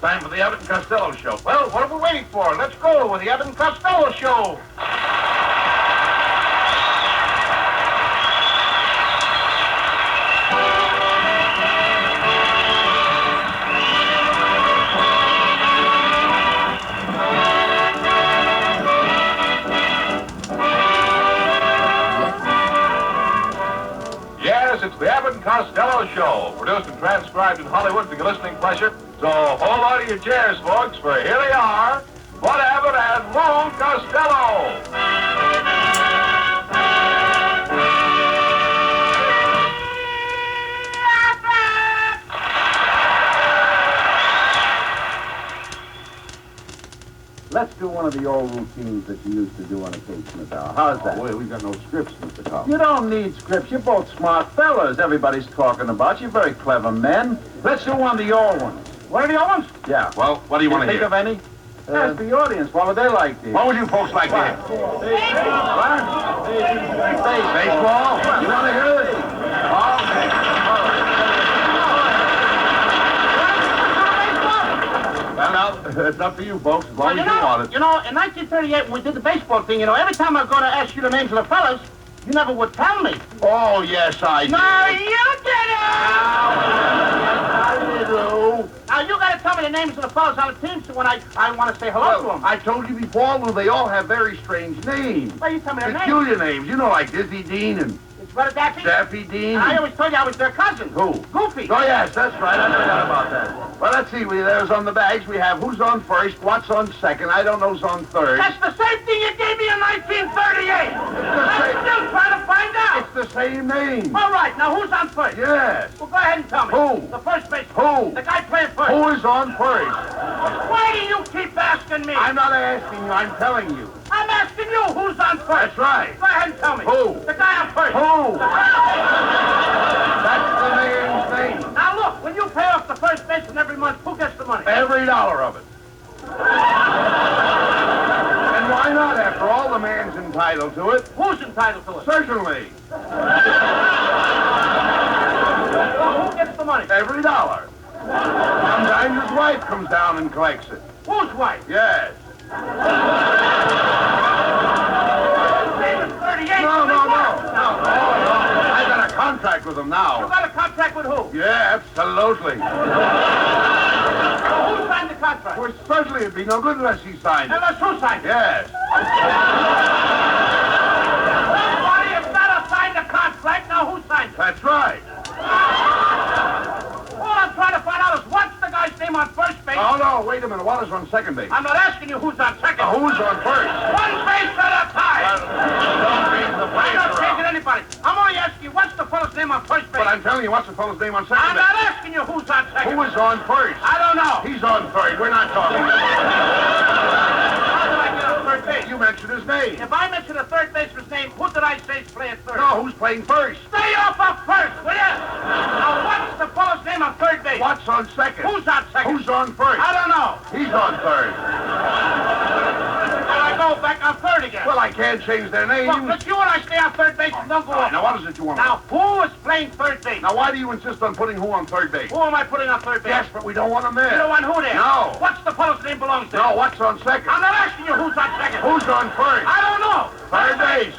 Time for the Abbot and Costello show. Well, what are we waiting for? Let's go with the Abbot and Costello show. Yes, it's the Abbot and Costello show, produced and transcribed in Hollywood for your listening pleasure. So hold on to your chairs, folks, for here they are, Bud Abbott and Lou Costello. Let's do one of the old routines that you used to do on occasion, McDowell. How's that? Oh, wait, we've got no scripts, Mr. Cobb. You don't need scripts. You're both smart fellas. Everybody's talking about you. Very clever men. Let's do one of the old ones. One of the old ones? Yeah. Well, what do you want to Think hear? of any? Ask the audience. What would they like to hear? What would you folks like to hear? What? Baseball? You want to hear this? Okay. Well, now, it's up to you, folks, as long as you want it. You know, in 1938, when we did the baseball thing, every time I was going to ask you the names of the fellas, you never would tell me. Oh, yes, I did. No, you didn't! I did. Now, you got to tell me the names of the fellas on the team so when I want to say hello to them. I told you before, Lou, they all have very strange names. Well, you tell me their names. Peculiar names, you know, like Dizzy Dean and It's Brother Daffy? Daffy Dean. I always told you I was their cousin. Who? Goofy. Oh, yes, that's right. I forgot about that. Well, let's see. There's on the bags. We have who's on first, what's on second. I don't know who's on third. That's the same thing you gave me in 1938. I'm still trying to find out. It's the same name. All right, now who's on first? Yes. Well, go ahead and tell me. Who? The first base. Who? The guy playing first. Who is on first? Why do you keep asking me? I'm not asking you. I'm telling you. I'm asking you who's on first. That's right. Go ahead and tell me. Who? The guy on first. Who? That's the man's name. Now look, when you pay off the first baseman every month, who gets the money? Every dollar of it. And why not? After all, the man's entitled to it. Who's entitled to it? Certainly. Well, who gets the money? Every dollar. Sometimes his wife comes down and collects it. Whose wife? Yes. 38. No. I got a contract with him You now. got a contract with who? Yeah, absolutely. Well, who signed the contract? Well, certainly it'd be no good unless he signed it. Unless who signed it? Yes. Somebody has got to sign the contract. Now who signed it? That's right. All I'm trying to find out is what's the guy's name on first base? Oh, no, wait a minute. What is on second base? I'm not asking you who's on second. Who's on first? One base at a time. Don't change the I'm place not changing around. anybody. I'm only asking you what's the fellow's name on first base. But I'm telling you, what's the fellow's name on second I'm base? not asking you who's on second. Who is on first? I don't know. He's on third. We're not talking. How did I get on third base? You mentioned his name. If I mention a third baseman's name, who did I say is playing third? No, who's playing first? Stay off of first, will you? Now, what's the fellow's name on third base? What's on second? Who's on second? Who's on first? I don't know. He's on third. And I go back on third again. Well, I can't change their names. Look, but you and I stay on third base and don't go off. Now, what is it you want? Now, who is playing third base? Now, why do you insist on putting who on third base? Who am I putting on third base? Yes, but we don't want him there. You don't want who there? No. What's the fellow's name belongs to? No, what's on second? I'm not asking you who's on second. Who's on first? I don't know. Third base.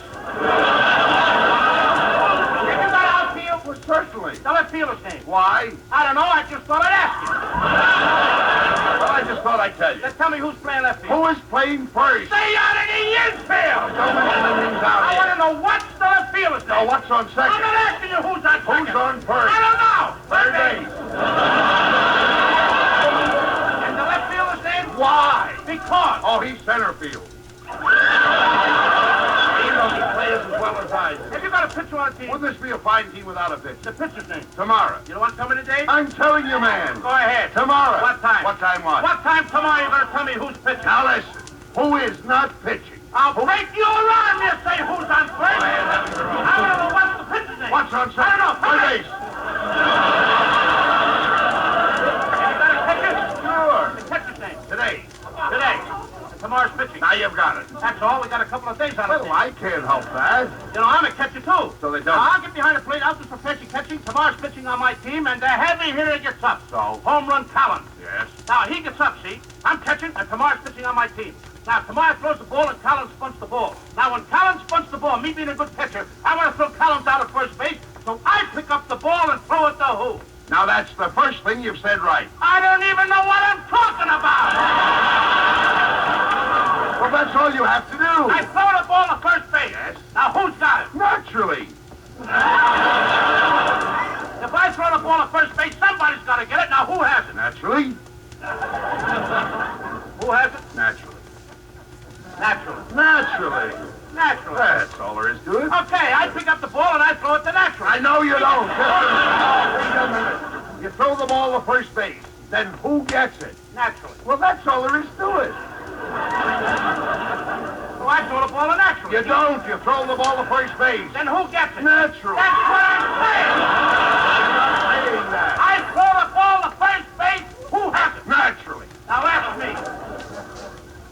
Have you got outfield? Well, certainly. The left fielder's name. Why? I don't know. I just thought I'd ask you. Well, I just thought I'd tell you. Then tell me who's playing left field. Who is playing first? Stay out of the infield. Don't mention names out I here. want to know what's the left fielder's name. Now, what's on I'm second? not asking you who's on second. Who's on first? I don't know. Third base. And the left fielder's name? Why? Because. Oh, he's center field. He knows the players as well as I do. Have you got a pitcher on the team? Wouldn't this be a fine team without a pitch? The pitcher's name. Tomorrow. You don't want to tell me the date? I'm telling you, man. Go ahead. Tomorrow. What time? What time what? What time tomorrow you're going to tell me who's pitching? Now listen. Who is not pitching? I'll break your arm you say who's on first. Go ahead, have your own. I want to know what's the pitcher's name. What's on second? I don't know. Third base. Have you got a pitcher? Sure. The catcher's name. Today. Today. Tomorrow's pitching. Now you've got it. That's all. We got a couple of days on it. Well, I can't help that. You know, I'm a catcher, too. So they don't. Now, I'll get behind the plate. I'll do some catching. Tomorrow's pitching on my team, and the heavy hitter gets up. So? Home run Collins. Yeah? Yes. Now, he gets up, see? I'm catching, and Tamar's pitching on my team. Now, Tamar throws the ball, and Collins bunts the ball. Now, when Collins bunts the ball, me being a good pitcher, I want to throw Collins out at first base, so I pick up the ball and throw it to who? Now, that's the first thing you've said right. I don't even know what I'm talking about. Well, that's all you have to do. I throw the ball to first base. Yes. Now, who's got it? Naturally. If I throw the ball to first base, somebody's got to get it. Now, who has it? Naturally. Who has it? Naturally. Naturally. Naturally. Naturally. That's all there is to it. Okay, I pick up the ball and I throw it to Naturally. I know you don't. Wait a minute. You throw the ball to first base. Then who gets it? Naturally. Well, that's all there is to it. So I throw the ball to Naturally. You don't. You throw the ball to first base. Then who gets it? Naturally. That's what I'm saying. Saying that. I throw the ball to first base. Who has it? Naturally. Now ask me.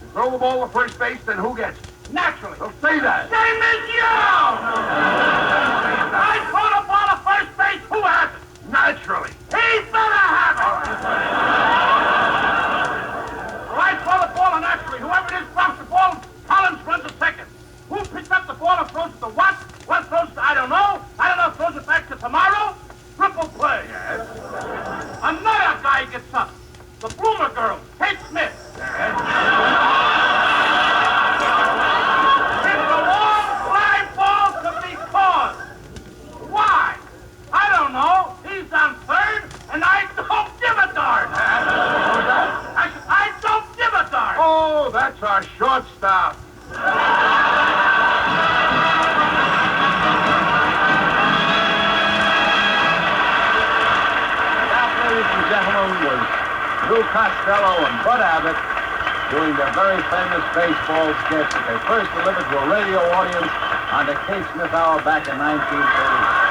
You throw the ball to first base, then who gets it? Naturally. Well, say that. Same as you! I throw the ball to first base. Who has it? Naturally. He better have it! So I throw the ball to Naturally. Whoever it is drops the ball, Collins runs a second. Who picks up the ball and throws it to what? What throws it to I don't know. I don't know, throws it back to tomorrow. Triple play. Yes. Another guy gets up. The Bloomer girl, Kate Smith. Yes. It's a long fly ball to be caught. Why? I don't know. He's on third, and I don't give a darn. I don't give a darn. Oh, that's our shortstop. That, ladies and gentlemen, was Lou Costello and Bud Abbott doing the very famous baseball sketch that they first delivered to a radio audience on the Kate Smith Hour back in 1930.